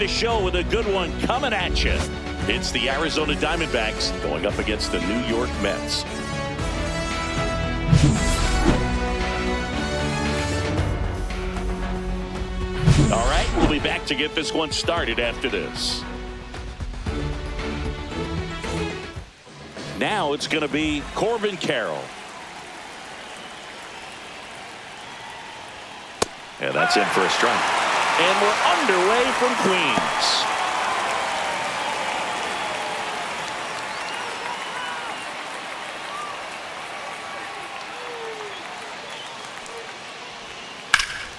The Show with a good one coming at you. It's the Arizona Diamondbacks going up against the New York Mets. All right, we'll be back to get this one started after this. Now it's going to be Corbin Carroll. And that's in for a strike. And we're underway from Queens.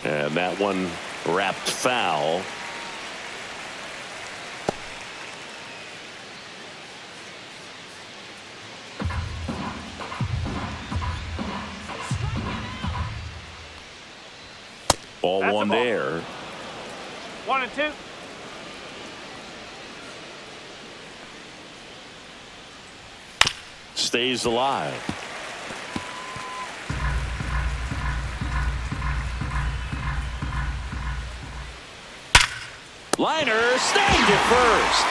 And that one wrapped foul. Ball That's one there. 1-2. Stays alive. Liner snagged it first.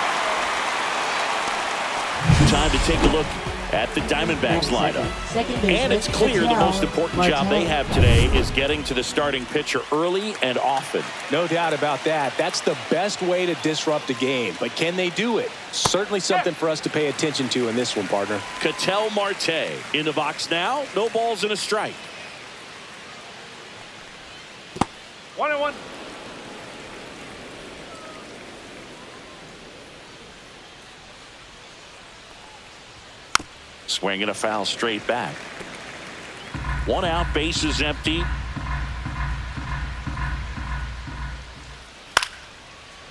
Time to take a look at the Diamondbacks lineup. And it's clear the most important job they have today is getting to the starting pitcher early and often. No doubt about that. That's the best way to disrupt a game. But can they do it? Certainly something for us to pay attention to in this one, partner. Ketel Marte in the box now. No balls and a strike. 1-1. Swinging a foul straight back. One out, bases empty.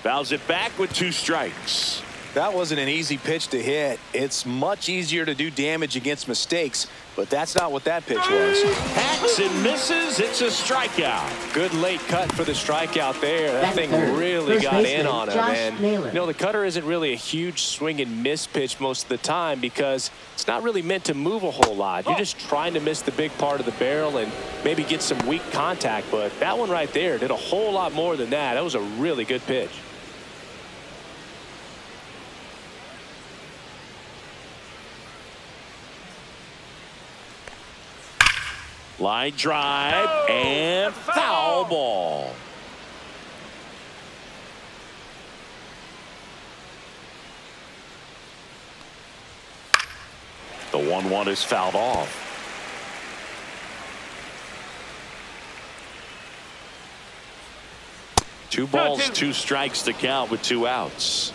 Fouls it back with 2 strikes. That wasn't an easy pitch to hit. It's much easier to do damage against mistakes, but that's not what that pitch was. Hacks and misses. It's a strikeout. Good late cut for the strikeout there. That thing really got in on him. And you know, the cutter isn't really a huge swing and miss pitch most of the time because it's not really meant to move a whole lot. You're just trying to miss the big part of the barrel and maybe get some weak contact. But that one right there did a whole lot more than that. That was a really good pitch. Line drive and foul ball. The 1-1 is fouled off. Two balls, 2 strikes to count with 2 outs.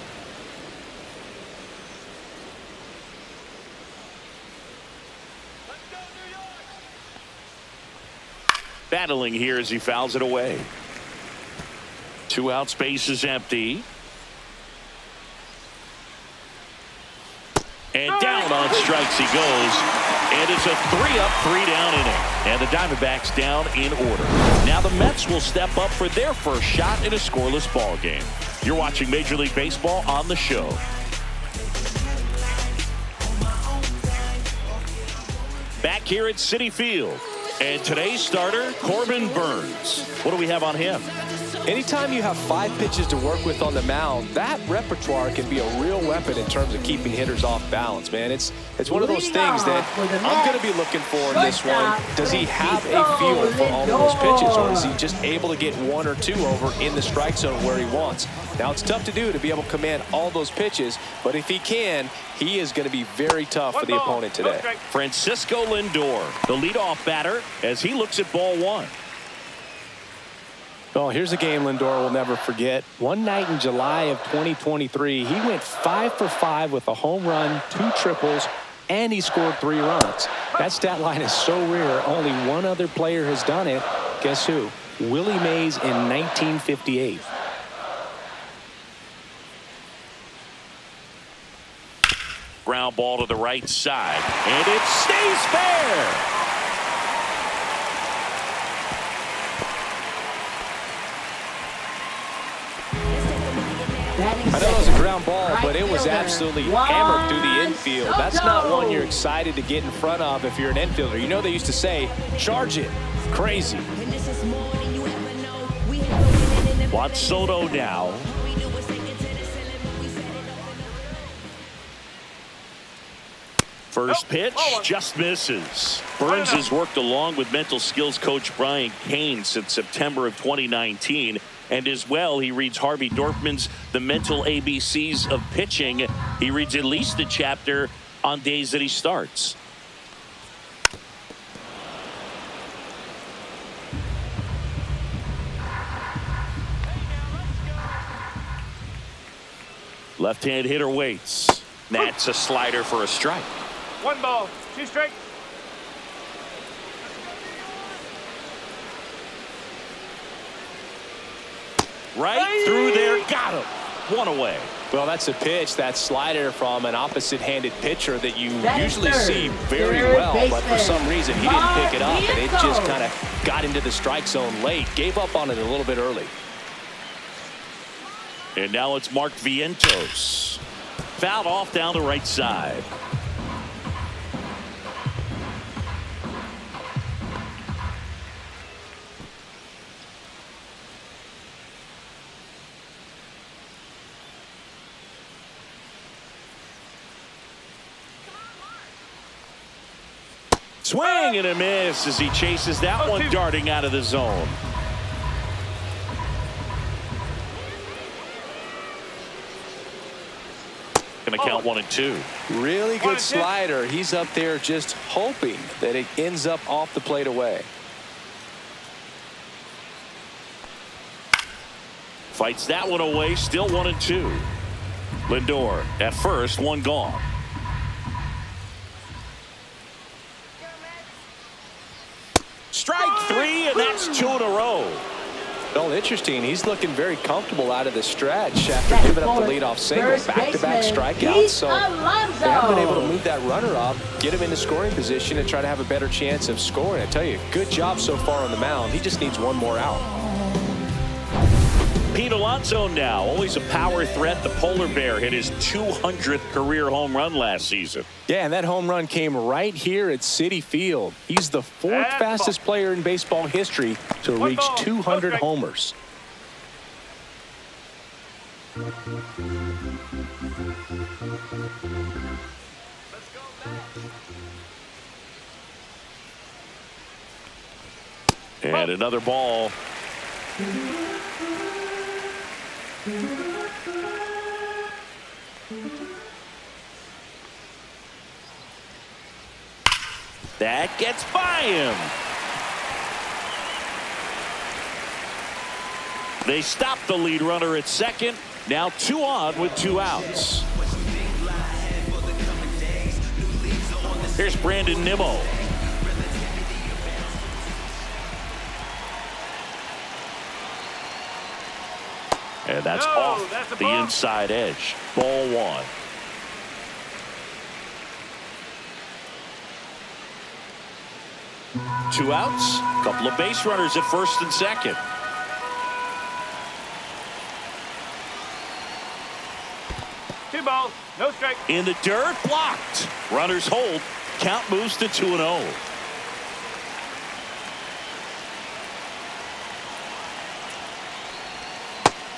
Battling here as he fouls it away. 2 outs, base is empty. And down on strikes he goes. And it's a 3-up, 3-down inning. And the Diamondbacks down in order. Now the Mets will step up for their first shot in a scoreless ball game. You're watching Major League Baseball on The Show. Back here at Citi Field. And today's starter, Corbin Burnes. What do we have on him? Anytime you have 5 pitches to work with on the mound, that repertoire can be a real weapon in terms of keeping hitters off balance, man. It's one of those things that I'm going to be looking for in this one. Does he have a feel for all of those pitches, or is he just able to get 1 or 2 over in the strike zone where he wants? Now, it's tough to do to be able to command all those pitches, but if he can, he is going to be very tough for the opponent today. Francisco Lindor, the leadoff batter, as he looks at ball 1. Oh, here's a game Lindor will never forget. One night in July of 2023, he went 5 for 5 with a home run, 2 triples, and he scored 3 runs. That stat line is so rare, only one other player has done it. Guess who? Willie Mays in 1958. Ground ball to the right side, and it stays fair. I know it was a ground ball, but it was absolutely hammered through the infield. That's not one you're excited to get in front of if you're an infielder. You know they used to say, charge it. Crazy. Juan Soto now. First pitch just misses. Burns has worked along with mental skills coach Brian Kane since September of 2019. And as well, he reads Harvey Dorfman's The Mental ABCs of Pitching. He reads at least a chapter on days that he starts. Left-hand hitter waits. That's a slider for a strike. 1 ball, 2 strikes. Right through there, got him. 1 away. Well, that's a pitch, that slider from an opposite-handed pitcher that you usually see very well, but for some reason he didn't pick it up, and it just kind of got into the strike zone late. Gave up on it a little bit early. And now it's Mark Vientos. Fouled off down the right side. Swing and a miss as he chases that one darting out of the zone. Going to count 1 and 2. Really good slider. He's up there just hoping that it ends up off the plate away. Fights that one away. Still 1 and 2. Lindor at first, 1 gone. Strike 3, and that's 2 in a row. Well, interesting. He's looking very comfortable out of the stretch after giving up the leadoff single. Back-to-back strikeouts. So they haven't been able to move that runner up, get him into scoring position, and try to have a better chance of scoring. I tell you, good job so far on the mound. He just needs 1 more out. Pete Alonso now, always a power threat. The Polar Bear hit his 200th career home run last season. Yeah, and that home run came right here at Citi Field. He's the 4th fastest player in baseball history to reach 200 homers. And another ball. That gets by him. They stop the lead runner at second. Now 2 on with 2 outs. Here's Brandon Nimmo. And that's off the inside edge. Ball 1. Two outs. Couple of base runners at first and second. Two balls, no strike. In the dirt, blocked. Runners hold. Count moves to 2-0.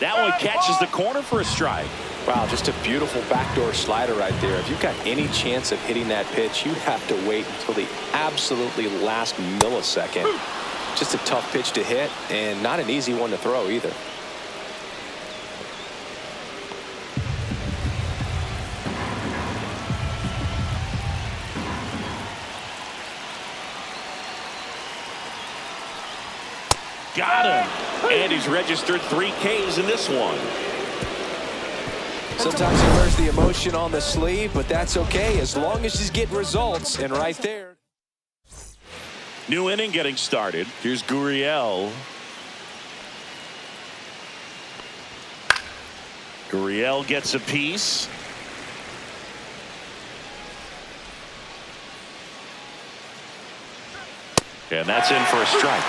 That one catches the corner for a strike. Wow, just a beautiful backdoor slider right there. If you've got any chance of hitting that pitch, you have to wait until the absolutely last millisecond. Just a tough pitch to hit, and not an easy one to throw either. Got him. And he's registered 3 Ks in this one. Sometimes he wears the emotion on the sleeve, but that's okay as long as he's getting results. And right there. New inning getting started. Here's Gurriel. Gurriel gets a piece. And that's in for a strike.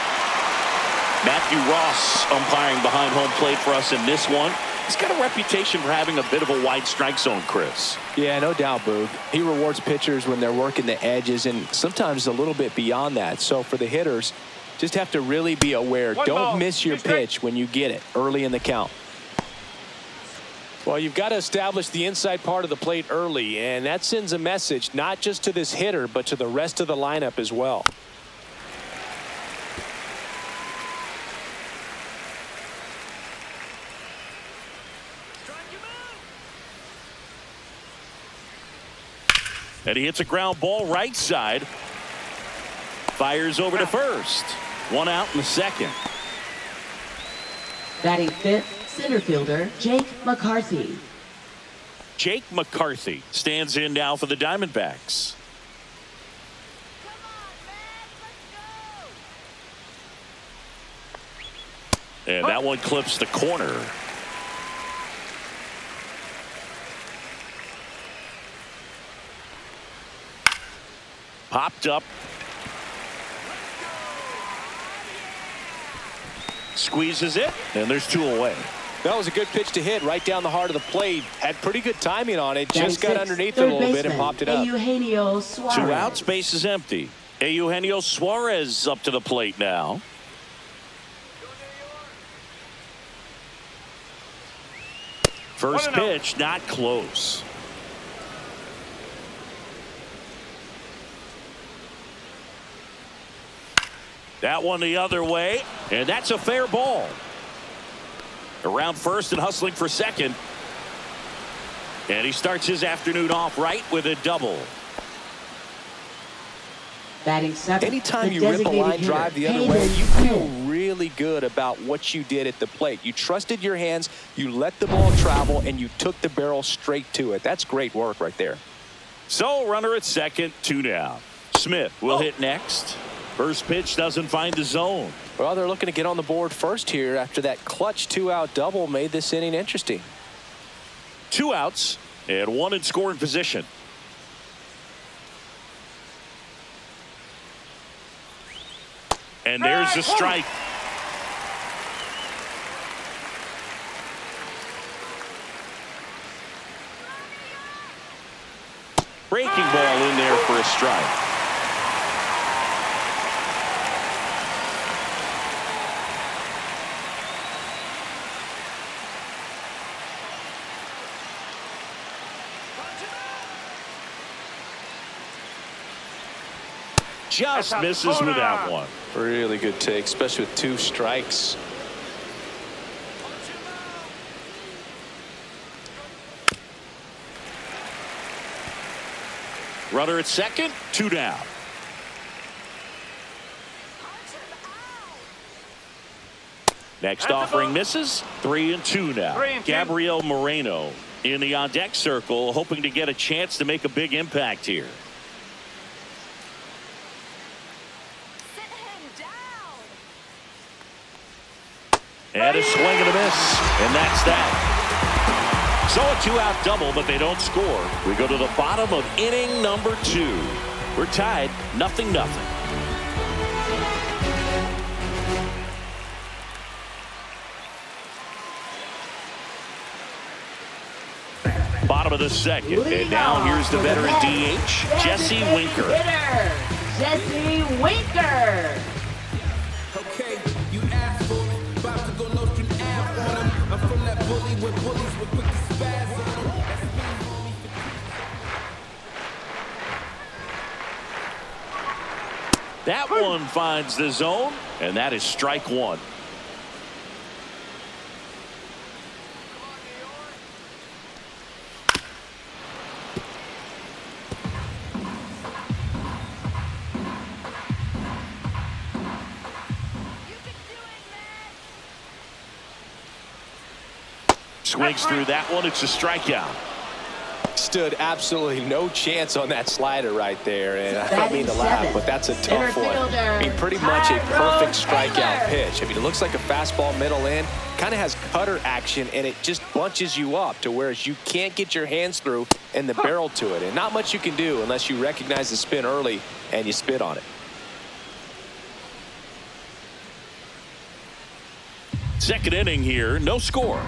Matthew Ross umpiring behind home plate for us in this one. He's got a reputation for having a bit of a wide strike zone, Chris. Yeah, no doubt, Boog. He rewards pitchers when they're working the edges and sometimes a little bit beyond that. So for the hitters, just have to really be aware. Don't miss your pitch when you get it early in the count. Well, you've got to establish the inside part of the plate early, and that sends a message not just to this hitter, but to the rest of the lineup as well. And he hits a ground ball right side. Fires over to first. One out in the second. Batting fifth, center fielder Jake McCarthy. Jake McCarthy stands in now for the Diamondbacks. And that one clips the corner. Popped up. Squeezes it, and there's two away. That was a good pitch to hit right down the heart of the plate. Had pretty good timing on it. Just got underneath it a little bit and popped it up. Eugenio Suarez. Two outs, base is empty. Eugenio Suarez up to the plate now. First pitch, not close. That one the other way, and that's a fair ball. Around first and hustling for second. And he starts his afternoon off right with a double. Batting seventh, anytime you rip a line drive the other way, you feel really good about what you did at the plate. You trusted your hands, you let the ball travel, and you took the barrel straight to it. That's great work right there. So runner at second, two down. Smith will hit next. First pitch doesn't find the zone. Well, they're looking to get on the board first here after that clutch two-out double made this inning interesting. Two outs and one in scoring position. And there's the strike. Breaking ball in there for a strike. Just misses with that one. Really good take, especially with two strikes. Runner at second, two down. Next offering misses. 3-2 now. Gabriel Moreno in the on deck circle, hoping to get a chance to make a big impact here. And a swing and a miss, and that's that. So a two-out double, but they don't score. We go to the bottom of inning number 2. We're tied 0-0. Bottom of the second, and now here's the veteran DH, Jesse Winker. Jesse Winker. Okay, you asked for it. About to go no string out on him. I'm from that bully where bullies were quick to spaz on him. That one finds the zone, and that is strike one. Swings through that one. It's a strikeout. Stood absolutely no chance on that slider right there, and I don't mean to laugh, but that's a tough one. I mean, pretty much a perfect strikeout pitch. I mean, it looks like a fastball middle in, kind of has cutter action, and it just bunches you up to whereas you can't get your hands through and the barrel to it, and not much you can do unless you recognize the spin early and you spit on it. Second inning here, no score.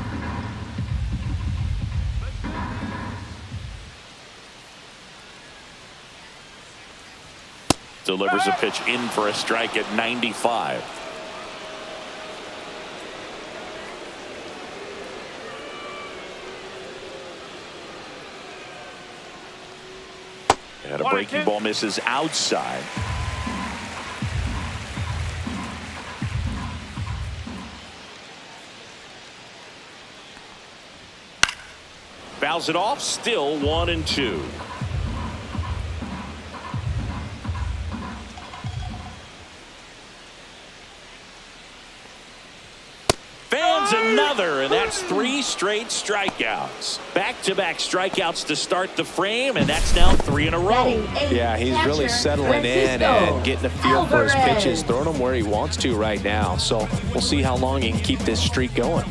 Delivers a pitch in for a strike at 95. And a breaking ball misses outside. Fouls it off, still 1-2. Fans another, and that's 3 straight strikeouts. Back-to-back strikeouts to start the frame, and that's now 3 in a row. Yeah, he's really settling in and getting a feel for his pitches, throwing them where he wants to right now. So we'll see how long he can keep this streak going.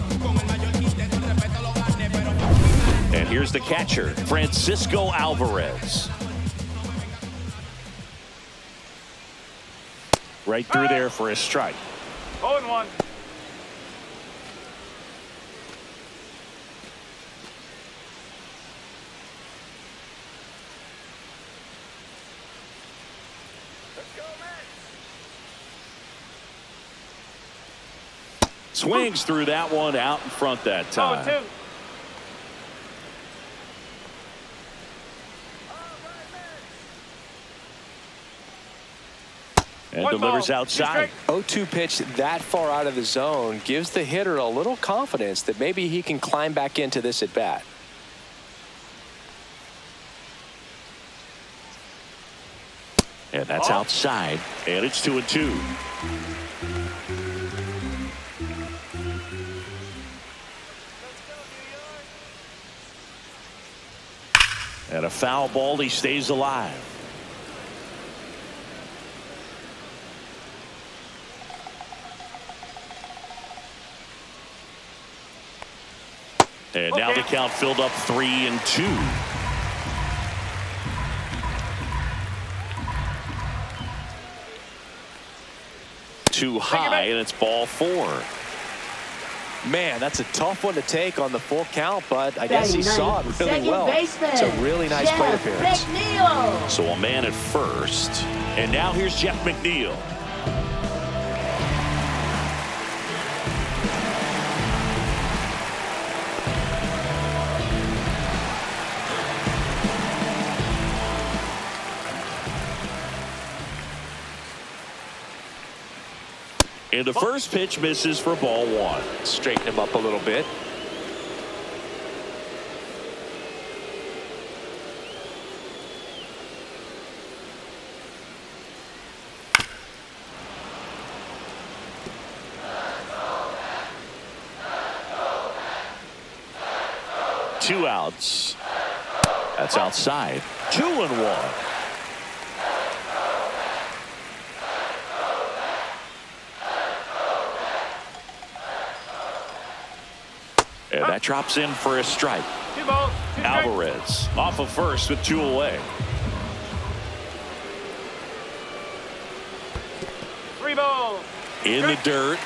And here's the catcher, Francisco Alvarez. Right through there for a strike. 0-1. Swings through that one out in front that time. 0-2. And delivers outside. 0-2 pitch that far out of the zone gives the hitter a little confidence that maybe he can climb back into this at bat. And that's outside. And it's 2-2. And a foul ball. He stays alive. And now the count filled up 3-2. Too high, and it's ball 4. Man, that's a tough one to take on the full count, but I guess he saw it really well. It's a really nice plate appearance. So a man at first. And now here's Jeff McNeil. And the first pitch misses for ball 1. Straighten him up a little bit. Two outs. That's outside. 2-1. And that drops in for a strike. 2 balls, 2 strikes. Alvarez off of first with 2 away. 3 balls. In the dirt.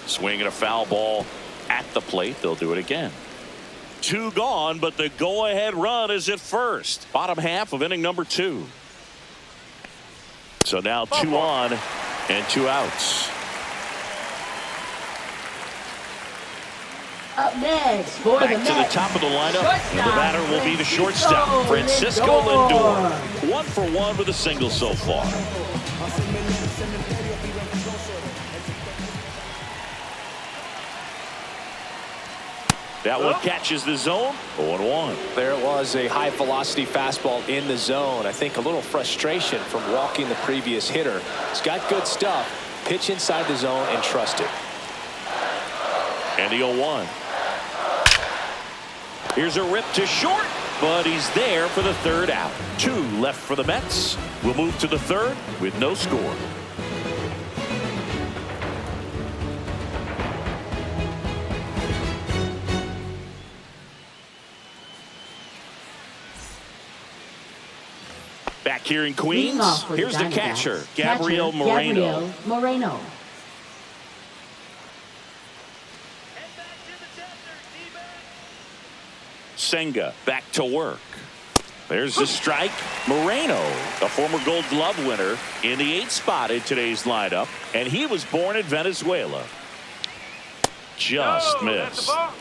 Swinging a foul ball at the plate. They'll do it again. 2 gone, but the go-ahead run is at first. Bottom half of inning number 2. So now 2 on and 2 outs. Up next for Back the to the Mets, top of the lineup, shortstop, and the batter will be the shortstop, Francisco Lindor. 1 for 1 with a single so far. That one catches the zone. 0-1. There it was, a high velocity fastball in the zone. I think a little frustration from walking the previous hitter. He's got good stuff. Pitch inside the zone and trust it. And the 0-1. Here's a rip to short, but he's there for the 3rd out. 2 left for the Mets. We'll move to the 3rd with no score. Back here in Queens, here's the catcher, Gabriel Moreno. Senga back to work. There's the strike. Moreno, a former Gold Glove winner, in the 8th spot in today's lineup, and he was born in Venezuela. just No, that's the missed. ball.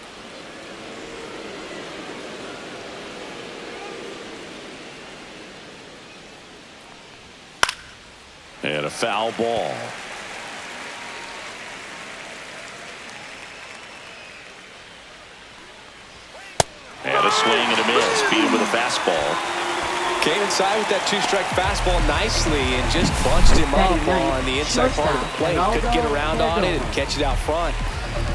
And a foul ball. And a swing and a miss. Beat him with a fastball. Came inside with that two-strike fastball nicely and just bunched him up on the inside part of the plate. Couldn't get around on it and catch it out front.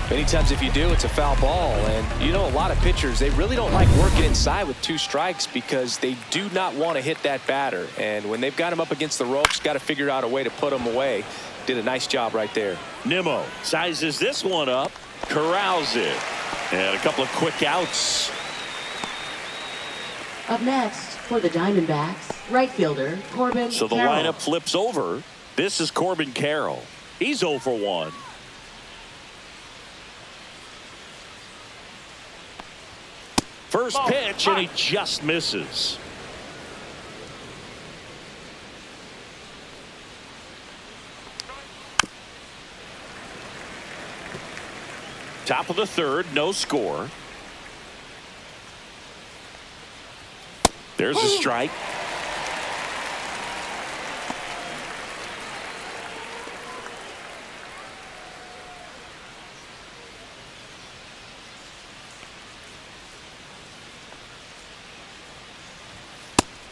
Many times if you do, it's a foul ball. And you know, a lot of pitchers, they really don't like working inside with two strikes because they do not want to hit that batter. And when they've got him up against the ropes, got to figure out a way to put him away. Did a nice job right there. Nimmo sizes this one up, corrals it, and a couple of quick outs. Up next for the Diamondbacks, right fielder Corbin So the Carroll. lineup flips over. This is Corbin Carroll. He's 0 for 1. First pitch, and he just misses. Top of the third, no score. There's a strike.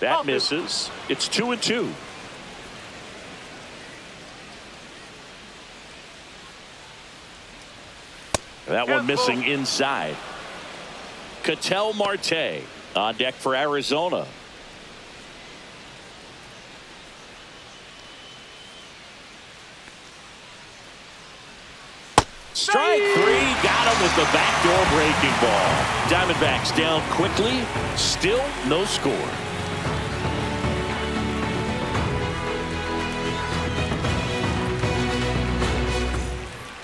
That misses. It's 2-2. That one missing inside. Ketel Marte on deck for Arizona. Strike three, got him with the backdoor breaking ball. Diamondbacks down quickly, still no score.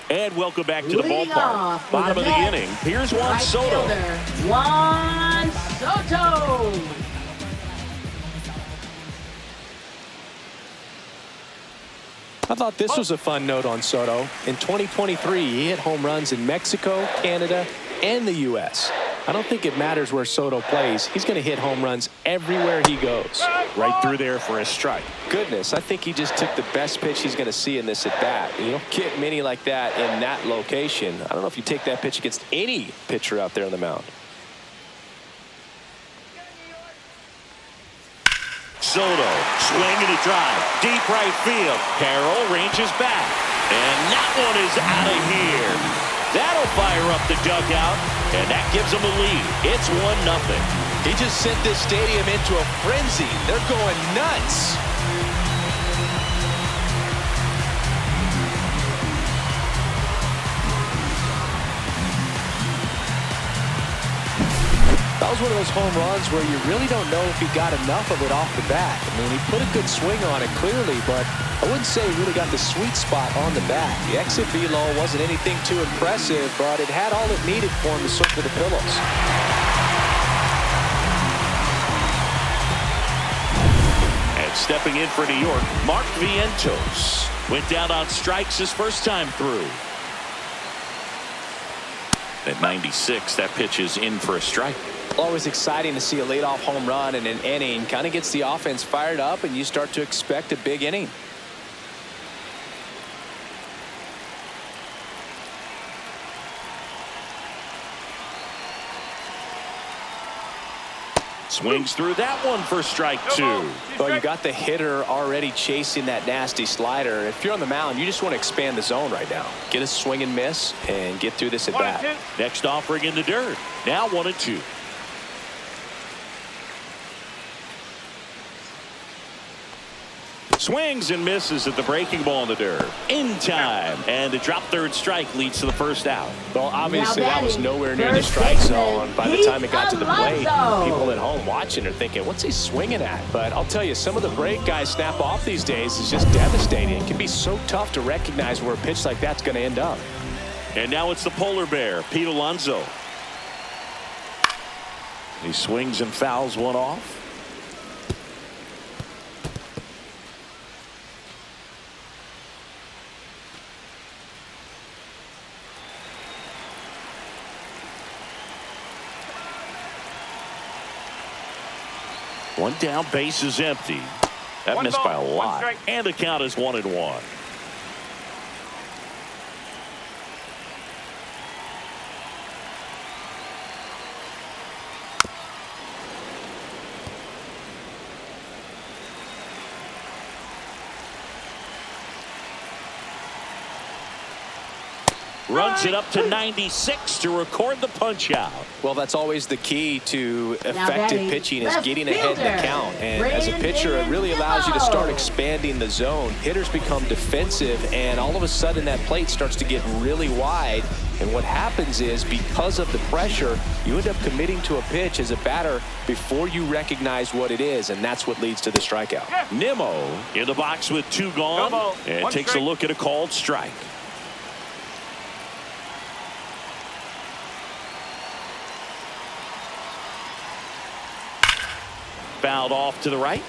And welcome back to the Leading ballpark. off for Bottom the of the Mets, inning. Here's Juan right Soto. fielder Juan Soto. I thought this was a fun note on Soto. In 2023, he hit home runs in Mexico, Canada, and the U.S. I don't think it matters where Soto plays. He's going to hit home runs everywhere he goes. Right through there for a strike. Goodness, I think he just took the best pitch he's going to see in this at-bat. You don't get many like that in that location. I don't know if you take that pitch against any pitcher out there on the mound. Soto swinging a drive. Deep right field. Carroll ranges back. And that one is out of here. That'll fire up the dugout. And that gives them a lead. It's 1-0. He just sent this stadium into a frenzy. They're going nuts. That was one of those home runs where you really don't know if he got enough of it off the bat. I mean, he put a good swing on it clearly, but I wouldn't say he really got the sweet spot on the bat. The exit velo wasn't anything too impressive, but it had all it needed for him to circle the pillows. And stepping in for New York, Mark Vientos went down on strikes his first time through. At 96, that pitch is in for a strike. Always exciting to see a leadoff home run in an inning. Kind of gets the offense fired up, and you start to expect a big inning. Swings through that one for strike two. Well, you got the hitter already chasing that nasty slider. If you're on the mound, you just want to expand the zone right now. Get a swing and miss and get through this at bat. Next offering in the dirt. Now 1-2. Swings and misses at the breaking ball in the dirt. In time. And the drop third strike leads to the first out. Well, obviously Now that was batting, nowhere near the first strike baseman, zone. By the time it got to the plate, Alonso. people at home watching are thinking, what's he swinging at? But I'll tell you, some of the break guys snap off these days is just devastating. It can be so tough to recognize where a pitch like that's going to end up. And now it's the polar bear, Pete Alonso. He swings and fouls one off. One down, base is empty. That One missed by a ball, one lot. strike. And the count is 1-1. Runs it up to 96 to record the punch out. Well, that's always the key to effective batting, pitching is left getting ahead in the fielder, count. And as a pitcher, it really allows you to start expanding the zone. Hitters become defensive, and all of a sudden that plate starts to get really wide. And what happens is, because of the pressure, you end up committing to a pitch as a batter before you recognize what it is, and that's what leads to the strikeout. Nimmo in the box with 2 gone, No ball, and one takes strike. a look at a called strike. Fouled off to the right.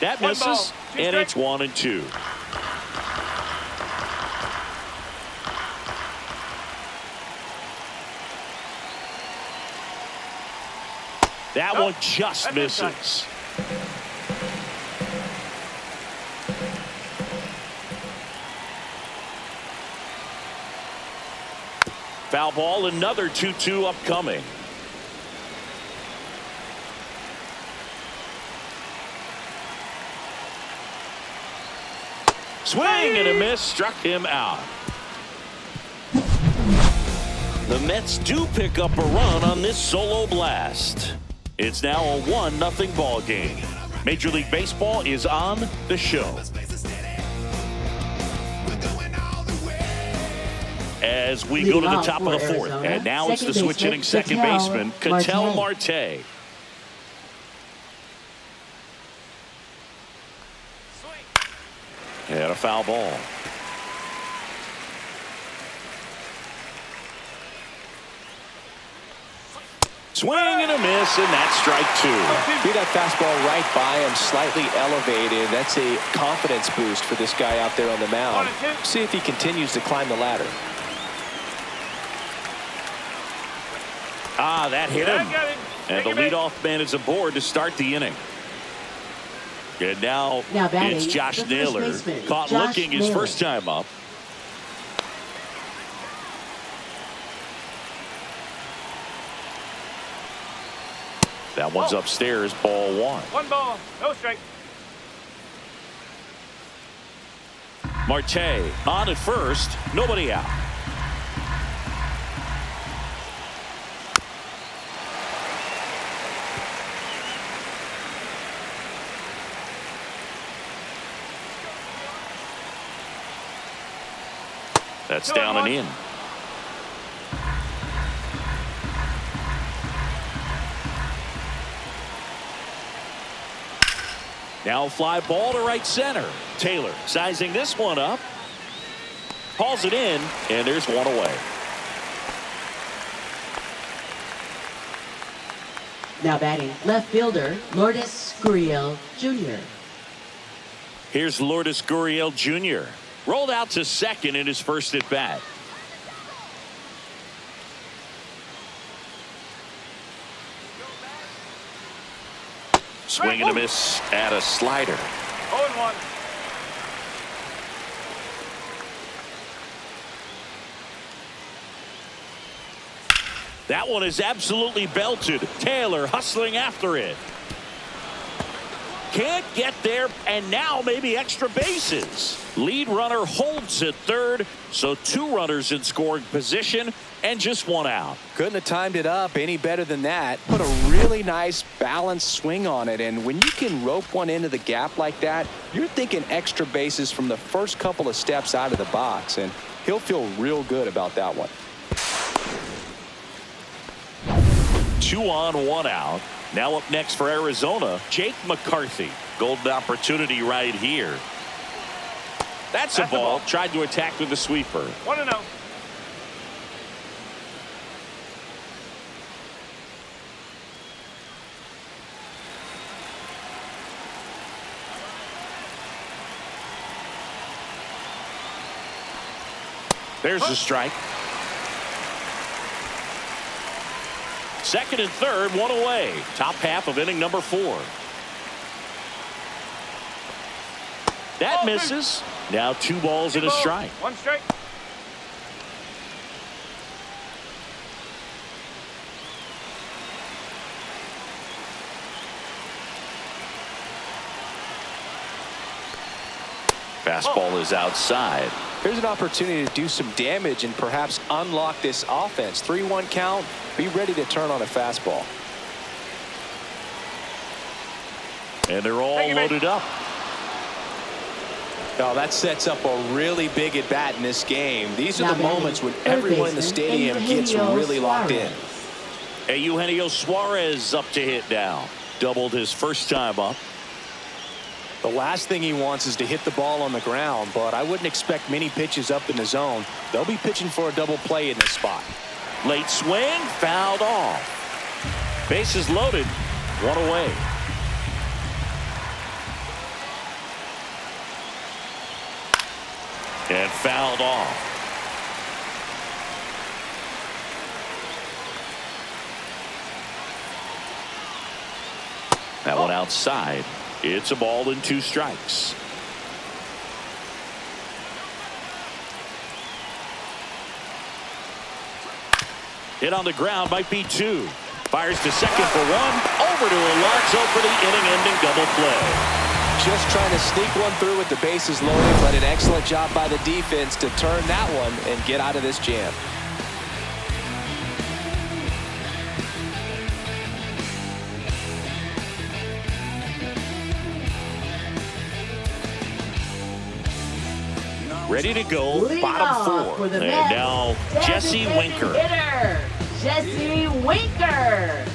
That One misses, ball, two and strikes. it's 1-2. That Nope. one just That's inside. misses. Foul ball, another 2-2 upcoming. Swing and a miss, struck him out. The Mets do pick up a run on this solo blast. It's now a 1-0 ball game. Major League Baseball is on the show. As we go to the top of the fourth, and now it's the switch-hitting second baseman, Ketel Marte. And a foul ball. Swing and a miss, and that's strike 2. See that fastball right by him, slightly elevated. That's a confidence boost for this guy out there on the mound. 1-2. See if he continues to climb the ladder. Ah, that hit him. I got it. And the Take it back. leadoff man is aboard to start the inning. And now batting, it's Josh the first Naylor. baseman, Caught Josh looking his Naylor. first time up. That one's Oh. upstairs, ball 1. One ball, no strike. Marte on at first, nobody out. That's 2-1. down and in. Now a fly ball to right center. Taylor sizing this one up. Hauls it in, and there's one away. Now batting, left fielder, Lourdes Gurriel Jr. Here's Lourdes Gurriel Jr. Rolled out to second in his first at bat. Swing and a miss at a slider. 0-1. That one is absolutely belted. Taylor hustling after it. Can't get there, and now maybe extra bases. Lead runner holds at third, so 2 runners in scoring position and just 1 out. Couldn't have timed it up any better than that. Put a really nice balanced swing on it, and when you can rope one into the gap like that, you're thinking extra bases from the first couple of steps out of the box, and he'll feel real good about that one. 2 on, 1 out. Now up next for Arizona, Jake McCarthy. Golden opportunity right here. That's a That's a ball. ball. Tried to attack with the sweeper. 1-0. There's the strike. Second and third, one away. Top half of inning number 4. That misses. Now 2 balls and a strike. 1 strike. Fastball is outside. Here's an opportunity to do some damage and perhaps unlock this offense. 3-1 count. Be ready to turn on a fastball. And they're all loaded up. Now that sets up a really big at bat in this game. These are the moments when everyone in the stadium gets really locked in. Hey, Eugenio Suarez up to hit now. Doubled his first time up. The last thing he wants is to hit the ball on the ground, but I wouldn't expect many pitches up in the zone. They'll be pitching for a double play in this spot. Late swing, fouled off. Bases loaded, 1 away. And fouled off. That one outside. It's a ball and 2 strikes. Hit on the ground, might be 2. Fires to second for 1. Over to Alonso for the inning-ending double play. Just trying to sneak one through with the bases loaded, but an excellent job by the defense to turn that one and get out of this jam. Ready to go, Leading bottom off 4. for the And Mets, now Jesse designated Winker. hitter, Jesse Winker.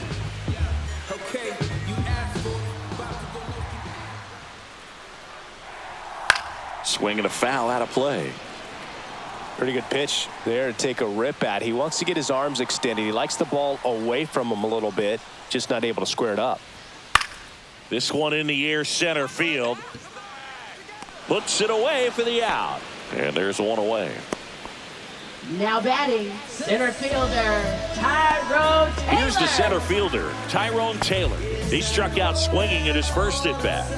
Okay, you asked for it. About to go Swinging a foul out of play. Pretty good pitch there to take a rip at. He wants to get his arms extended. He likes the ball away from him a little bit, just not able to square it up. This one in the air, center field. Puts it away for the out. And there's 1 away. Now batting, center fielder, Tyrone Taylor. Here's the center fielder, Tyrone Taylor. He struck out swinging at his first at bat.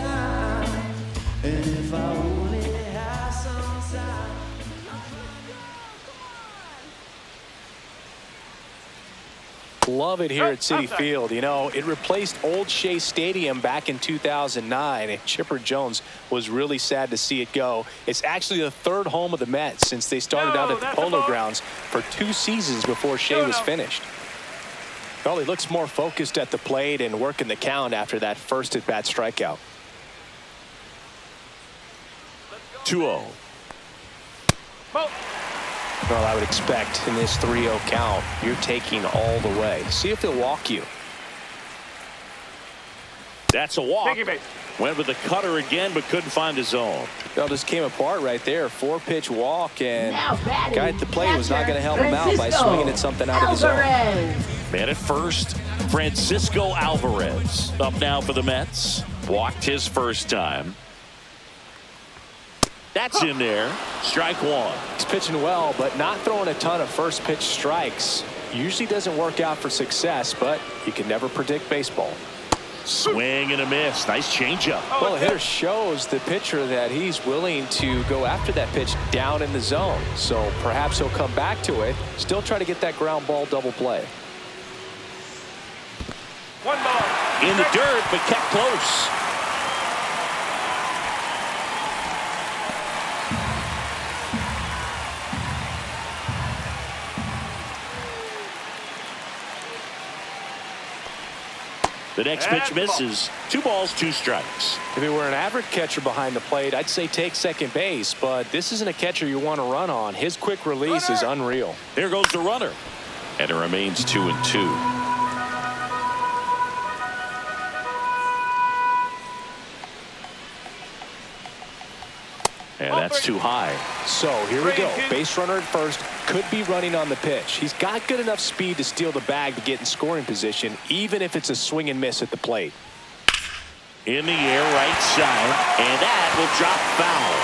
Love it here at Citi Field. You know, it replaced Old Shea Stadium back in 2009, and Chipper Jones was really sad to see it go. It's actually the 3rd home of the Mets since they started out at the Polo Grounds for 2 seasons before Shea was finished. Well, he looks more focused at the plate and working the count after that first at-bat strikeout. 2-0. Well, I would expect in this 3-0 count, you're taking all the way. See if he'll walk you. That's a walk. Take it, Went with the cutter again, but couldn't find his own. Well, just came apart right there. 4-pitch walk, and Now batting, guy at the plate was not going to help him out by Francisco swinging at something out of his own. Alvarez. Man at first, Francisco Alvarez up now for the Mets. Walked his first time. That's in there. Strike 1. He's pitching well, but not throwing a ton of first pitch strikes. Usually doesn't work out for success, but you can never predict baseball. Swing and a miss. Nice changeup. Well, the hitter shows the pitcher that he's willing to go after that pitch down in the zone. So perhaps he'll come back to it. Still try to get that ground ball double play. 1 ball. In the dirt, but kept close. The next pitch misses. 2 balls, 2 strikes. If it were an average catcher behind the plate, I'd say take second base, but this isn't a catcher you want to run on. His quick release is unreal. Here goes the runner. And it remains 2-2. And that's too high. So here we go. Base runner at first, could be running on the pitch. He's got good enough speed to steal the bag to get in scoring position, even if it's a swing and miss at the plate. In the air, right side, and that will drop foul.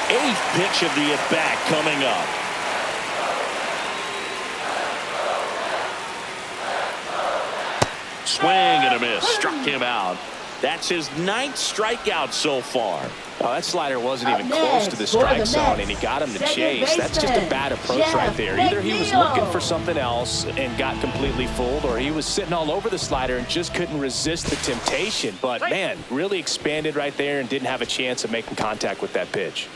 8th pitch of the at-bat coming up. Swing and a miss. Struck him out. That's his 9th strikeout so far. Oh, that slider wasn't even close to the strike zone, and he got him to chase. That's just a bad approach right there. Either he was looking for something else and got completely fooled, or he was sitting all over the slider and just couldn't resist the temptation. But, man, really expanded right there and didn't have a chance of making contact with that pitch.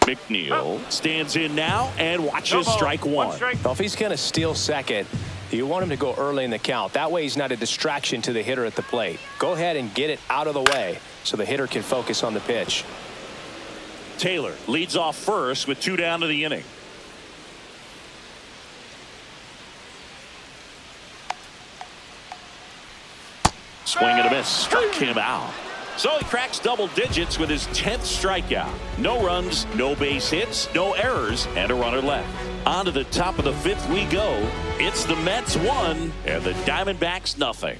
McNeil stands in now and watches strike one. Well, if he's going to steal second, you want him to go early in the count. That way he's not a distraction to the hitter at the plate. Go ahead and get it out of the way so the hitter can focus on the pitch. Taylor leads off first with 2 down to the inning. Swing and a miss. Struck him out. So he cracks double digits with his 10th strikeout. No runs, no base hits, no errors, and a runner left. On to the top of the 5th we go. It's the Mets 1 and the Diamondbacks nothing.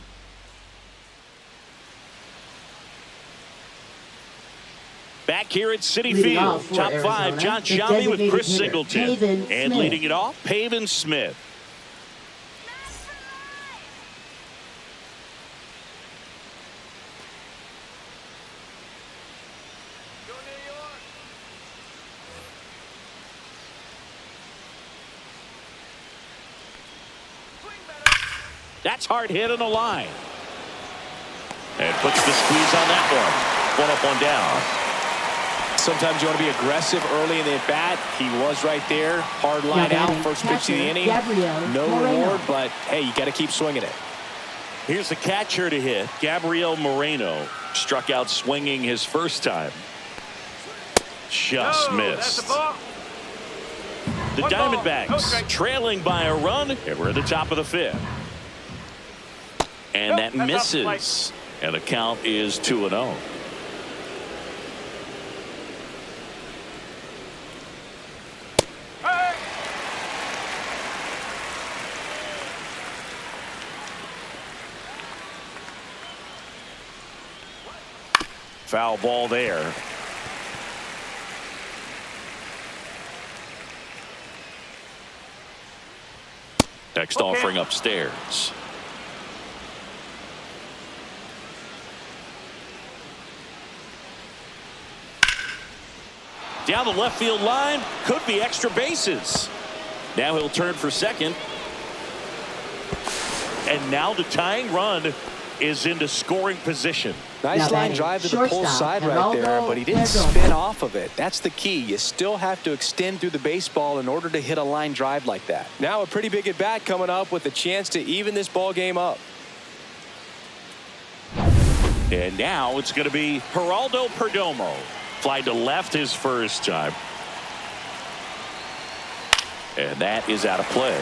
Back here at Citi Field, top 5, John Sciambi with Chris Singleton. And leading it off, Pavin Smith. That's hard hit on the line. And puts the squeeze on that one. 1 up, 1 down. Sometimes you want to be aggressive early in the at-bat. He was right there. Hard line out. First pitch of the inning. No reward, but, hey, you got to keep swinging it. Here's the catcher to hit. Gabriel Moreno struck out swinging his first time. Just missed. The Diamondbacks trailing by a run, and we're at the top of the 5th. And that misses. And the count is 2-0. Foul ball there. Next offering upstairs. Down the left field line, could be extra bases. Now he'll turn for second. And now the tying run is into scoring position. Nice line drive to the pull side right there, but he didn't spin off of it. That's the key. You still have to extend through the baseball in order to hit a line drive like that. Now a pretty big at bat coming up with a chance to even this ball game up. And now it's going to be Geraldo Perdomo. Fly to left his first time. And that is out of play.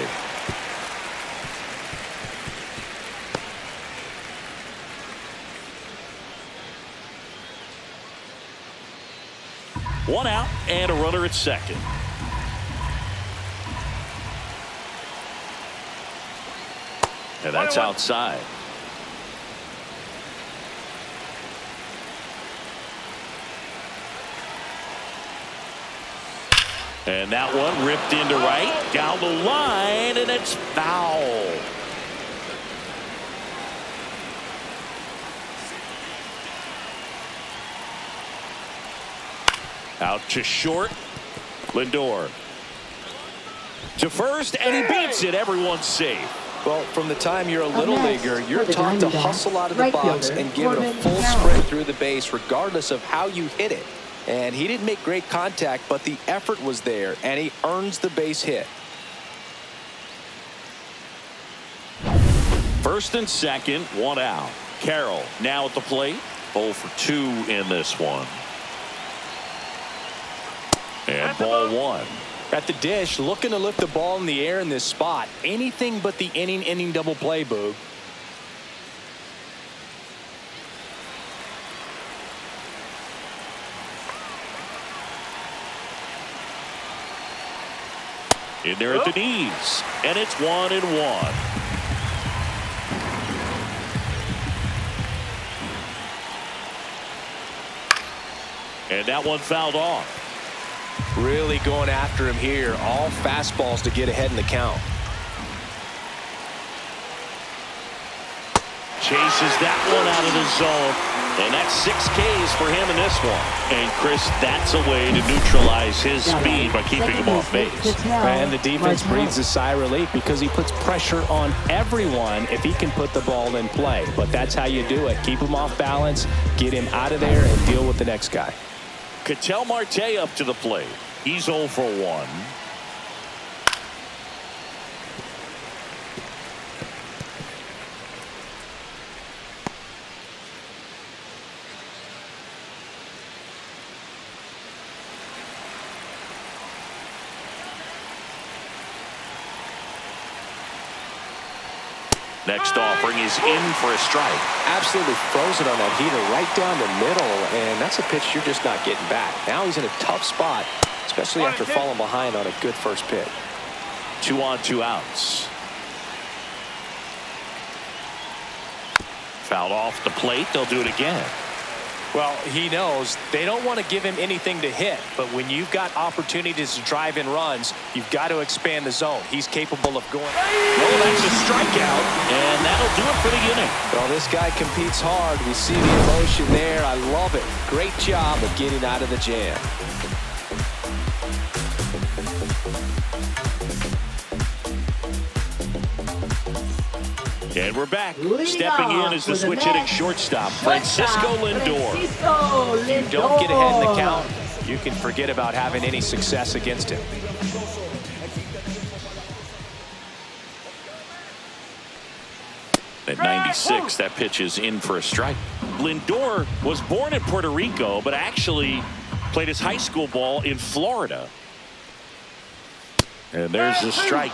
One out and a runner at second. And that's outside. And that one ripped into right, down the line, and it's foul. Out to short, Lindor. To first, and he beats it. Everyone's safe. Well, from the time you're a little leaguer, you're taught to hustle out of the box and give it a full sprint through the base, regardless of how you hit it. And he didn't make great contact, but the effort was there, and he earns the base hit. First and second, 1 out. Carroll now at the plate. 0 for 2 in this one. And ball 1. At the dish, looking to lift the ball in the air in this spot. Anything but the inning double play, Boog. In there at the knees. And it's 1-1. And that one fouled off. Really going after him here. All fastballs to get ahead in the count. Chases that one out of the zone. And that's 6 Ks for him in this one. And, Chris, that's a way to neutralize his speed by keeping him off base. And the defense breathes a sigh of relief because he puts pressure on everyone if he can put the ball in play. But that's how you do it. Keep him off balance, get him out of there, and deal with the next guy. Ketel Marte up to the plate. He's 0 for 1. Next offering is in for a strike. Absolutely frozen on that heater right down the middle, and that's a pitch you're just not getting back. Now he's in a tough spot, especially after falling behind on a good first pitch. 2 on, 2 outs. Fouled off the plate. They'll do it again. Well, he knows they don't want to give him anything to hit, but when you've got opportunities to drive in runs, you've got to expand the zone. He's capable of going. Well, that's a strikeout, and that'll do it for the inning. Well, this guy competes hard. We see the emotion there. I love it. Great job of getting out of the jam. And we're back. Stepping in is the switch-hitting shortstop, Francisco Lindor. If you don't get ahead in the count, you can forget about having any success against him. At 96, that pitch is in for a strike. Lindor was born in Puerto Rico, but actually played his high school ball in Florida. And there's the strike.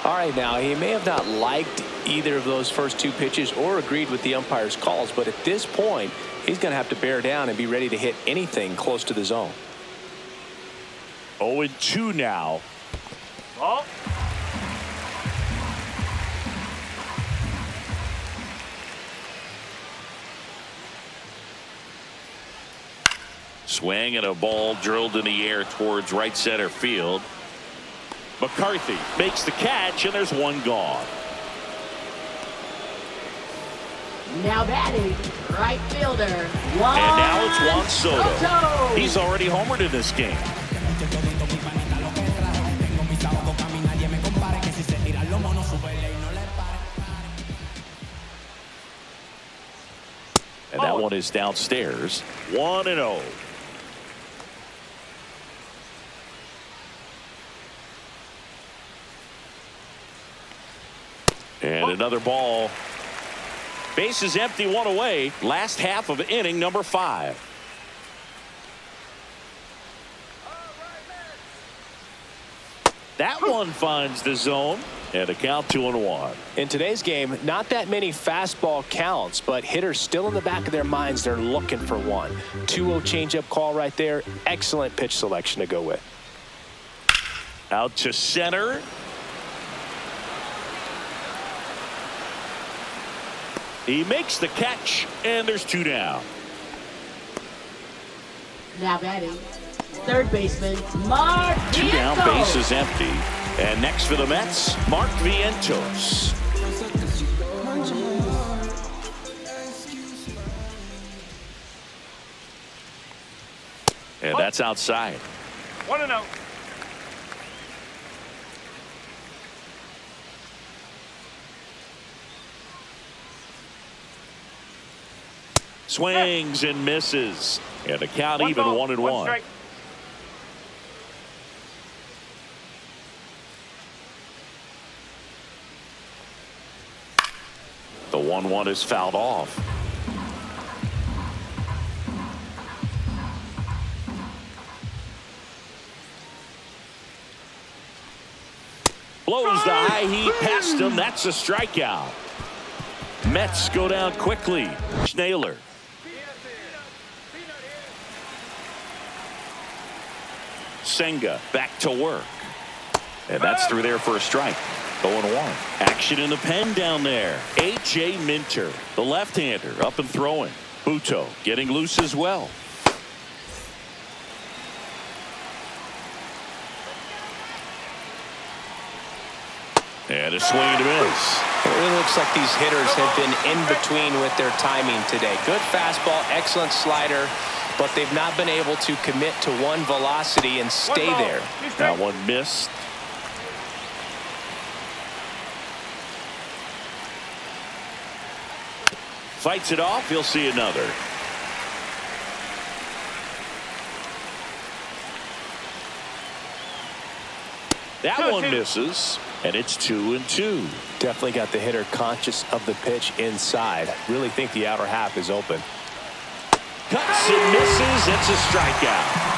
All right, now, he may have not liked either of those first 2 pitches or agreed with the umpire's calls, but at this point, he's going to have to bear down and be ready to hit anything close to the zone. 0-2 now. Ball. Swing and a ball drilled in the air towards right center field. McCarthy makes the catch, and there's one gone. Now batting, right fielder, Juan And now it's Juan Soto. Soto. He's already homered in this game. And that one is downstairs. 1-0. And another ball. Base is empty, 1 away. Last half of inning number 5. That one finds the zone. And a count 2-1. In today's game, not that many fastball counts, but hitters still in the back of their minds, they're looking for one. 2-0 changeup call right there. Excellent pitch selection to go with. Out to center. He makes the catch, and there's 2 down. Now batting, third baseman, Mark 2 down, Vientos. base is empty. And next for the Mets, Mark Vientos. And that's outside. 1-0. Swings and misses. And the count One even ball, 1-1. one strike. The 1-1 is fouled off. Blows the high heat past him. That's a strikeout. Mets go down quickly. Naylor. Senga back to work. And that's through there for a strike. 0-1. Action in the pen down there. A.J. Minter, the left-hander, up and throwing. Buto getting loose as well. And a swing and a miss. It really looks like these hitters have been in between with their timing today. Good fastball, excellent slider, but they've not been able to commit to one velocity and stay there. That one missed. Fights it off. He'll see another. That one misses, and it's 2-2. Definitely got the hitter conscious of the pitch inside. Really think the outer half is open. Cuts and misses. It's a strikeout.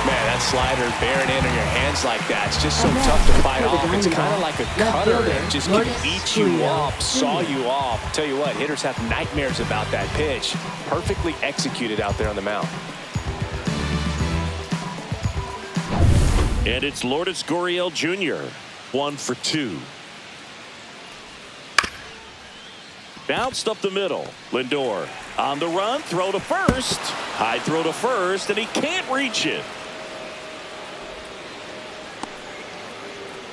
Man, that slider bearing in on your hands like that, it's just so tough to fight off. It's kind of like a cutter that just can eat you up, saw you off. I'll tell you what, hitters have nightmares about that pitch. Perfectly executed out there on the mound. And it's Lourdes Gurriel Jr. 1 for 2. Bounced up the middle. Lindor on the run. Throw to first. High throw to first, and he can't reach it.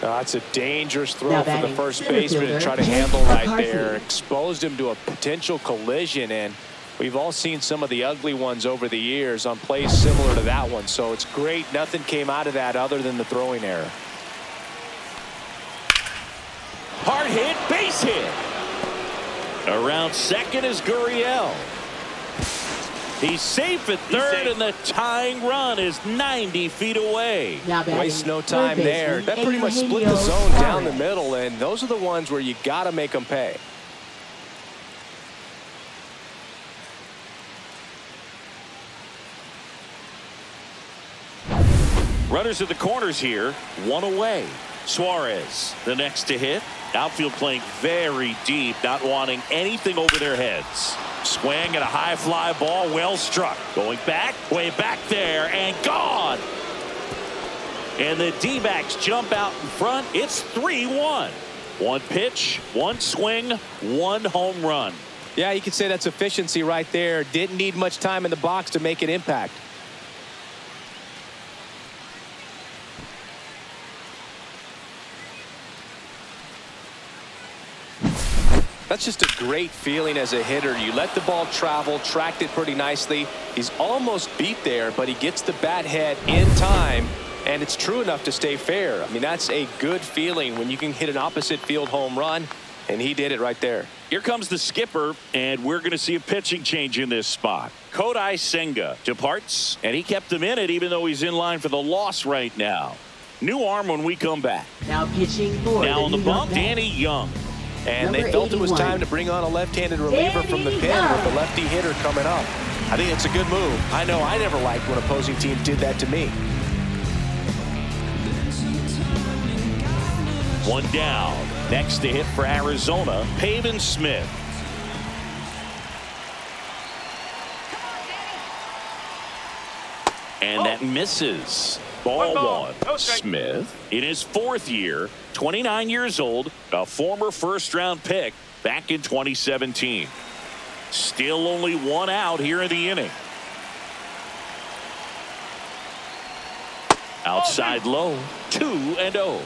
That's a dangerous throw for the first baseman to try to handle right there. Exposed him to a potential collision, and we've all seen some of the ugly ones over the years on plays similar to that one. So it's great nothing came out of that other than the throwing error. Hard hit, base hit. Around second is Gurriel. He's safe at third, and the tying run is 90 feet away. Waste no time there. That pretty much split the zone down the middle, and those are the ones where you got to make them pay. Runners at the corners here, one away. Suarez, the next to hit. Outfield playing very deep, not wanting anything over their heads. Swing at a high fly ball, well struck. Going back, way back there, and gone. And the D-backs jump out in front. It's 3-1. One pitch, one swing, one home run. Yeah, you could say that's efficiency right there. Didn't need much time in the box to make an impact. That's just a great feeling as a hitter. You let the ball travel, tracked it pretty nicely. He's almost beat there, but he gets the bat head in time, and it's true enough to stay fair. I mean, that's a good feeling when you can hit an opposite field home run, and he did it right there. Here comes the skipper, and we're going to see a pitching change in this spot. Kodai Senga departs, and he kept him in it even though he's in line for the loss right now. New arm when we come back. Now pitching for Now on the bump, Danny Young. And they felt it was time to bring on a left-handed reliever from the pen with the lefty hitter coming up. I think it's a good move. I know I never liked when opposing teams did that to me. One down. Next to hit for Arizona, Pavin Smith. And that misses. Ball one. Smith in his fourth year, 29 years old, a former first-round pick back in 2017. Still only one out here in the inning. Outside low, 2-0.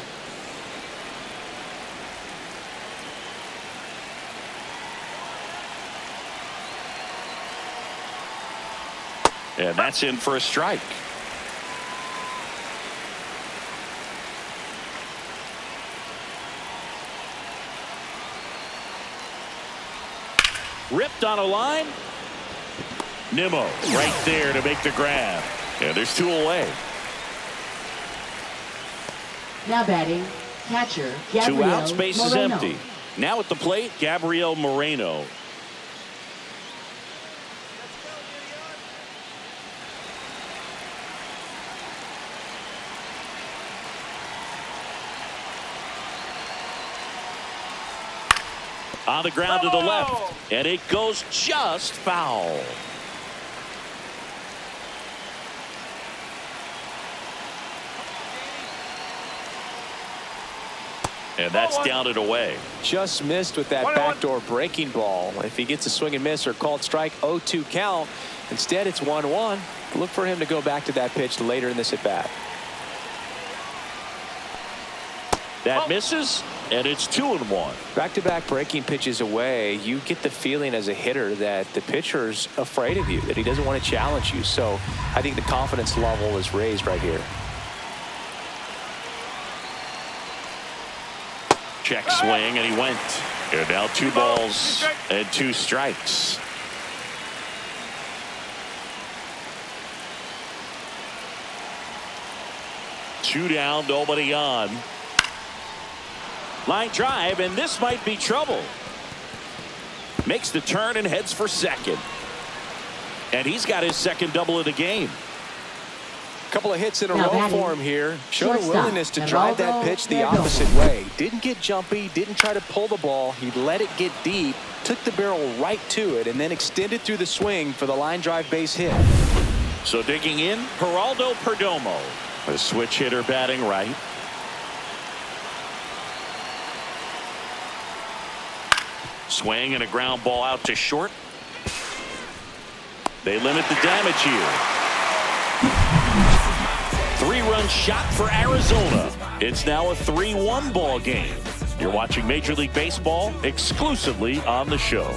And that's in for a strike. Ripped on a line. Nimmo right there to make the grab. And there's two away. Now batting, catcher Gabriel Two outs, base is Moreno. empty. Now at the plate, Gabriel Moreno. On the ground to the left, and it goes just foul. And that's down and away. Just missed with that backdoor breaking ball. If he gets a swing and miss or called strike, 0-2 count. Instead, it's 1-1. Look for him to go back to that pitch later in this at bat. That misses, and it's 2-1. Back-to-back breaking pitches away, you get the feeling as a hitter that the pitcher's afraid of you, that he doesn't want to challenge you. So I think the confidence level is raised right here. Check swing, and he went. And now 2 balls and 2 strikes. Two down, nobody on. Line drive, and this might be trouble. Makes the turn and heads for second. And he's got his second double of the game. A couple of hits in a Now row batting, for him here. Showed a shortstop, willingness to drive that pitch the Peraldo. opposite way. Didn't get jumpy, didn't try to pull the ball. He let it get deep, took the barrel right to it, and then extended through the swing for the line drive base hit. So digging in, Geraldo Perdomo, a switch hitter batting right. Swing and a ground ball out to short. They limit the damage here. 3-run shot for Arizona. It's now a 3-1 ball game. You're watching Major League Baseball exclusively on the show.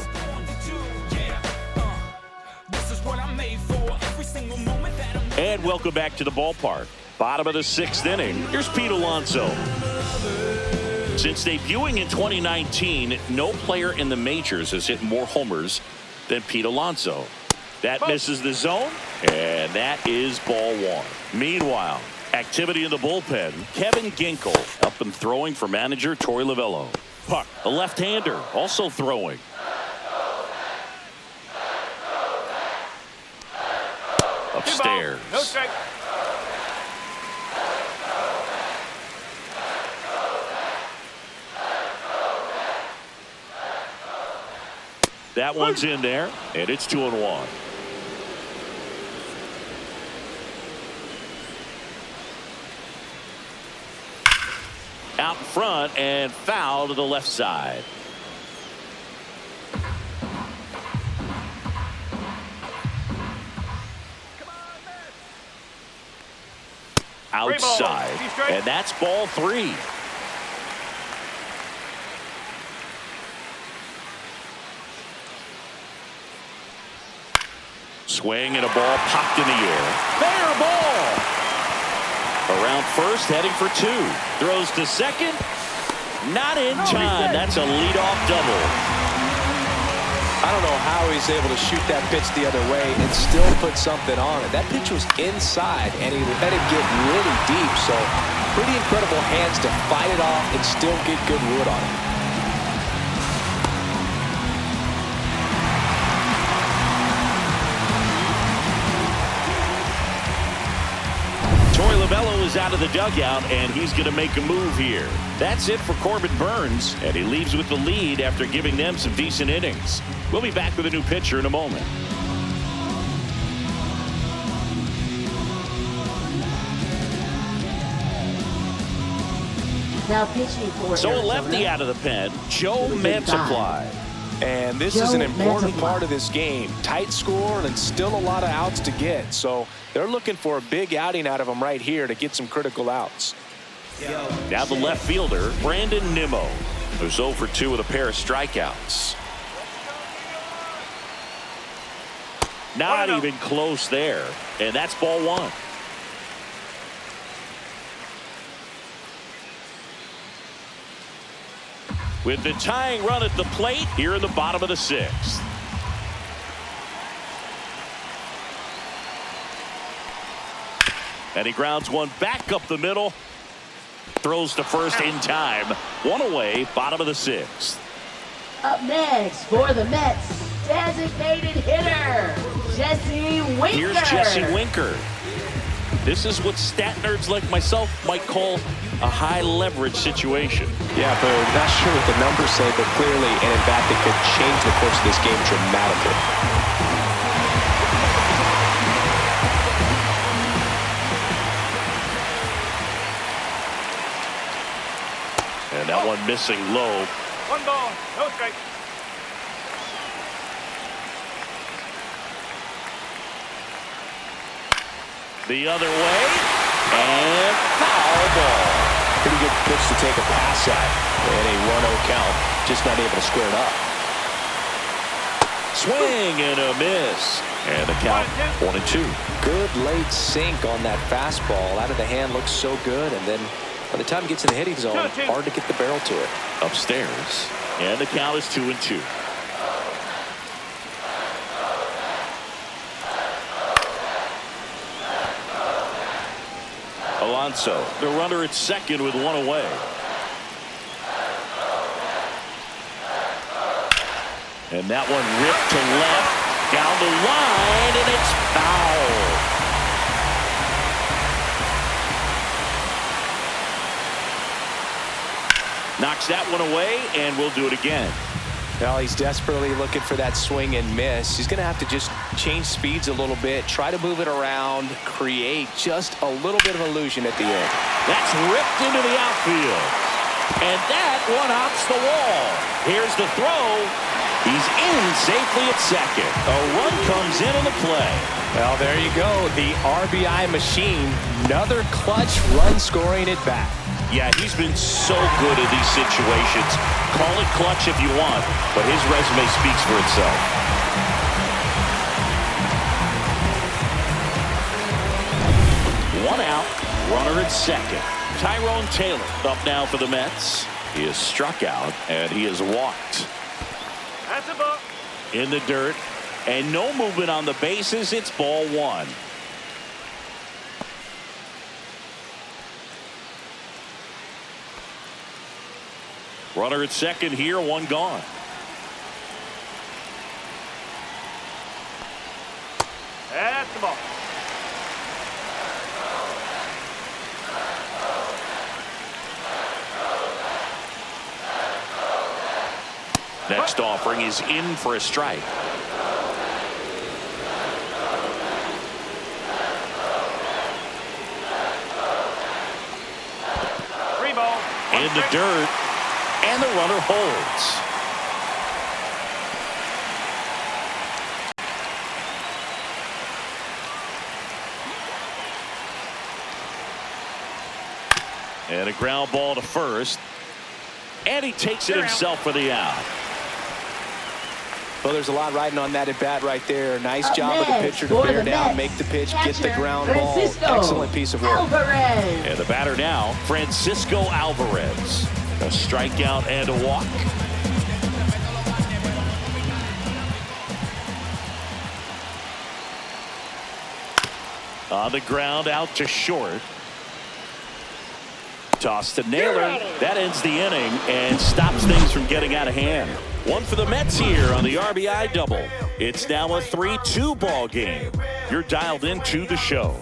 And welcome back to the ballpark. Bottom of the 6th inning. Here's Pete Alonso. Since debuting in 2019, no player in the majors has hit more homers than Pete Alonso. That misses the zone, and that is ball 1. Meanwhile, activity in the bullpen. Kevin Ginkel up and throwing for manager Torey Lovullo. Puck, a left-hander, also throwing. Upstairs. No strike. That one's in there, and it's 2-1. Out in front and foul to the left side. Outside, and that's ball 3. Swing and a ball popped in the air. Fair ball. Around first, heading for 2. Throws to second. Not in time. That's a leadoff double. I don't know how he's able to shoot that pitch the other way and still put something on it. That pitch was inside, and he let it get really deep. So pretty incredible hands to fight it off and still get good wood on it. Torey Lovullo is out of the dugout, and he's going to make a move here. That's it for Corbin Burnes, and he leaves with the lead after giving them some decent innings. We'll be back with a new pitcher in a moment. Now pitching for So a Arizona, lefty out of the pen, Joe Mantiply. And this is an important part of this game. Tight score and still a lot of outs to get. So they're looking for a big outing out of him right here to get some critical outs. Now the left fielder, Brandon Nimmo, who's 0 for 2 with a pair of strikeouts. Not even close there. And that's ball 1. With the tying run at the plate here in the bottom of the 6th. And he grounds one back up the middle. Throws to first in time. 1 away, bottom of the 6th. Up next for the Mets, designated hitter, Jesse Winker. Here's Jesse Winker. This is what stat nerds like myself might call a high leverage situation. Yeah, but not sure what the numbers say, but clearly an at-bat that could change the course of this game dramatically. And that one missing low. 1 ball, no strike. The other way, and foul ball. Pretty good pitch to take a pass at. And a 1-0 count. Just not able to square it up. Swing and a miss. And the count 1-2. Good late sink on that fastball. Out of the hand, looks so good. And then by the time it gets in the hitting zone, hard to get the barrel to it. Upstairs. And the count is 2-2. Alonso, the runner at second with one away. And that one ripped to left, down the line, and it's foul. Knocks that one away, and we'll do it again. Well, he's desperately looking for that swing and miss. He's going to have to just change speeds a little bit, try to move it around, create just a little bit of illusion at the end. That's ripped into the outfield. And that one hops the wall. Here's the throw. He's in safely at second. A run comes in on the play. Well, there you go. The RBI machine. Another clutch run scoring at bat. Yeah, he's been so good in these situations. Call it clutch if you want, but his resume speaks for itself. One out, runner at second. Tyrone Taylor up now for the Mets. He is struck out, and he is walked. That's a ball. In the dirt, and no movement on the bases. It's ball one. Runner at second here, one gone. That's the ball. Next offering is in for a strike. 3 ball. In the dirt, and the runner holds. And a ground ball to first. And he takes it himself for the out. Well, there's a lot riding on that at bat right there. Nice Up job of the next pitcher to for bear the down, Mets, make the pitch, get the catcher, ground ball. Francisco Excellent piece of work. Alvarez. And the batter now, Francisco Alvarez. A strikeout and a walk. On the ground, out to short. Toss to Naylor. That ends the inning and stops things from getting out of hand. One for the Mets here on the RBI double. It's now a 3-2 ball game. You're dialed into the show.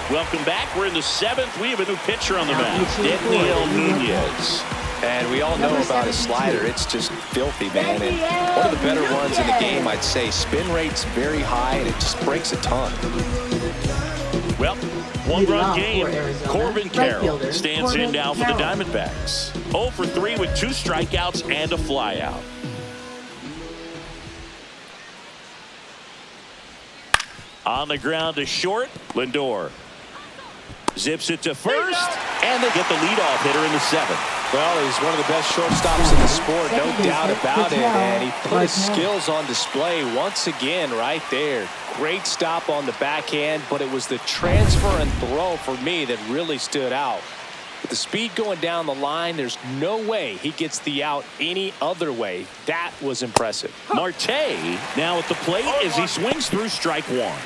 Welcome back. We're in the 7th. We have a new pitcher on the mound, Daniel Nunez. And we all know about his slider. It's just filthy, man. And one of the better ones in the game, I'd say. Spin rate's very high, and it just breaks a ton. Well, one-run game. Corbin Carroll stands in now for the Diamondbacks. 0 for 3 with 2 strikeouts and a flyout. On the ground to short, Lindor zips it to first, and they get the leadoff hitter in the 7th. Well, he's one of the best shortstops in the sport, no doubt about it. And he put his skills on display once again right there. Great stop on the backhand, but it was the transfer and throw for me that really stood out. With the speed going down the line, there's no way he gets the out any other way. That was impressive. Marte now at the plate as he swings through strike one.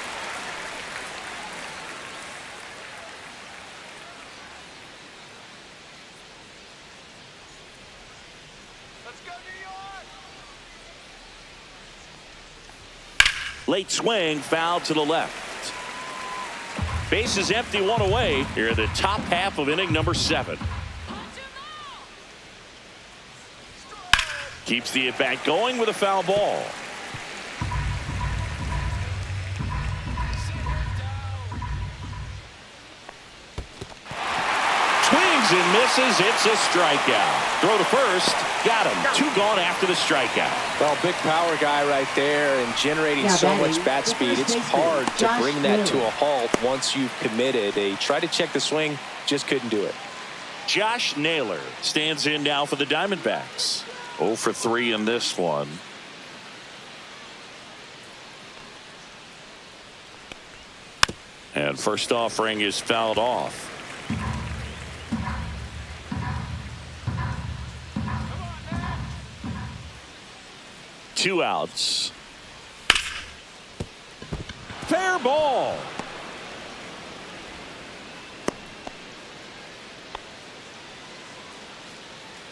Late swing, foul to the left. Base is empty, one away here in the top half of inning number 7. Keeps the at-bat going with a foul ball. Swings swings and misses. It's a strikeout. Throw to first. Got him. 2 gone after the strikeout. Well, big power guy right there and generating so much bat speed. It's hard to bring that to a halt once you've committed. They tried to check the swing, just couldn't do it. Josh Naylor stands in now for the Diamondbacks. 0 for 3 in this one. And first offering is fouled off. Two outs. Fair ball.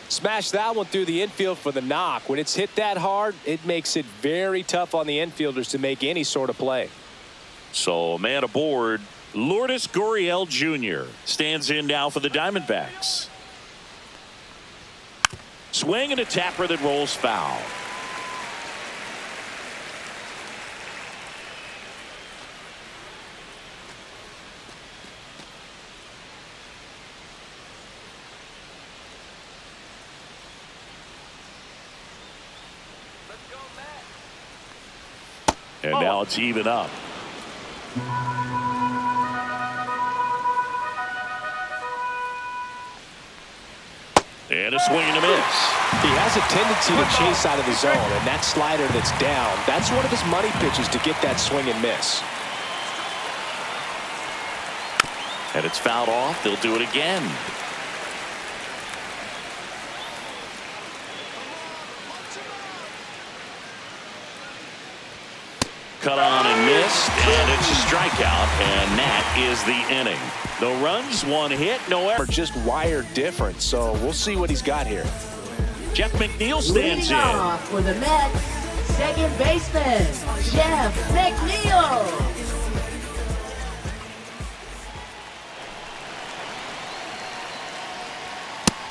Smash that one through the infield for the knock. When it's hit that hard, it makes it very tough on the infielders to make any sort of play. So a man aboard. Lourdes Gurriel Jr. stands in now for the Diamondbacks. Swing and a tapper that rolls foul. And now it's even up. And a swing and a miss. He has a tendency to chase out of the zone, and that slider that's down, that's one of his money pitches to get that swing and miss. And it's fouled off. They'll do it again. Cut on and missed, and it's a strikeout, and that is the inning. No runs, 1 hit, no error. Just wired different, so we'll see what he's got here. Jeff McNeil stands in. Off for the Mets, second baseman, Jeff McNeil.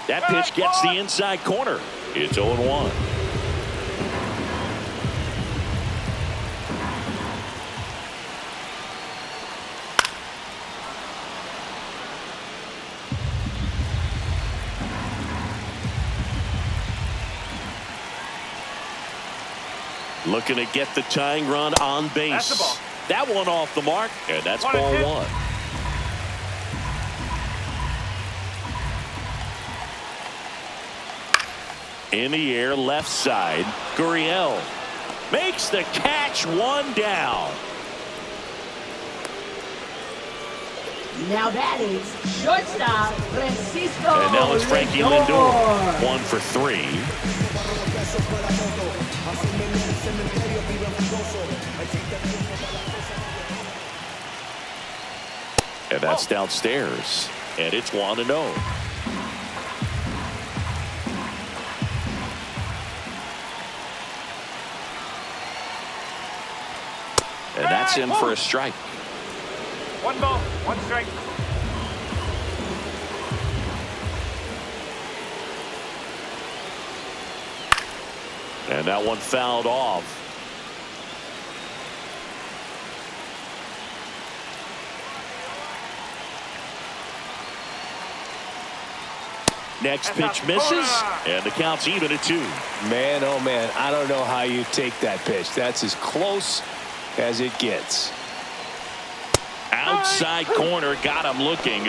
That pitch gets the inside corner. It's 0-1. Looking to get the tying run on base. That's the ball. That one off the mark, and that's ball 1. In the air, left side. Gurriel makes the catch, 1 down. Now batting, shortstop, Francisco And now it's Frankie Lindor. 1 for 3. And that's downstairs. And it's 1-0. And that's in for a strike. 1 ball, 1 strike. And that one fouled off. Next pitch misses, and the count's even at 2. Man, oh man, I don't know how you take that pitch. That's as close as it gets. Outside corner, got him looking.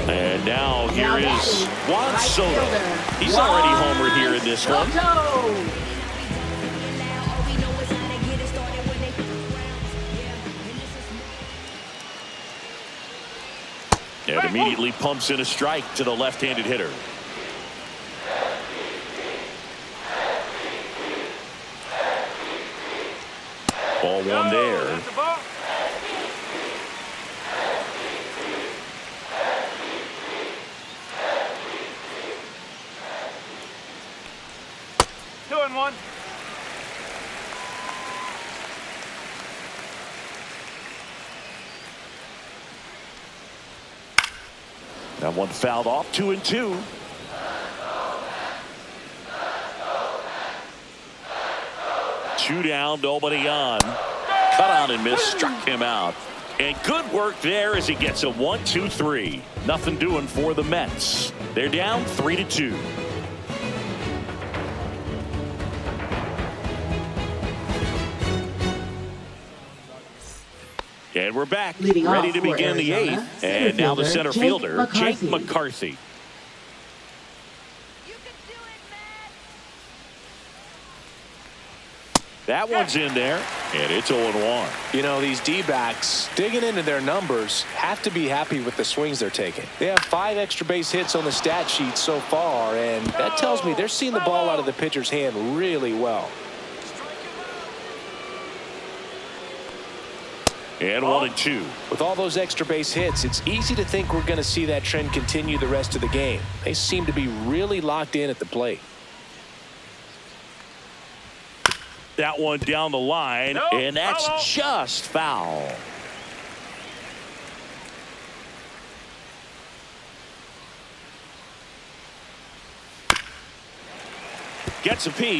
And now here is Juan Soto. He's already homered here in this one. And immediately pumps in a strike to the left-handed hitter. Ball 1 there. That's the ball. Two and 1. That one fouled off. 2-2. Two down, nobody on. Cut on and miss, struck him out. And good work there as he gets a 1-2-3. Nothing doing for the Mets. They're down 3-2. And we're back, Leading ready off to for begin the Arizona, eighth. And now the center Jake fielder, Jake McCarthy. McCarthy. That one's in there, and it's 0-1. You know, these D-backs digging into their numbers have to be happy with the swings they're taking. They have 5 extra base hits on the stat sheet so far, and that tells me they're seeing the ball out of the pitcher's hand really well. And 1-2. With all those extra base hits, it's easy to think we're going to see that trend continue the rest of the game. They seem to be really locked in at the plate. That one down the line, No, and that's foul. just foul. Gets a piece.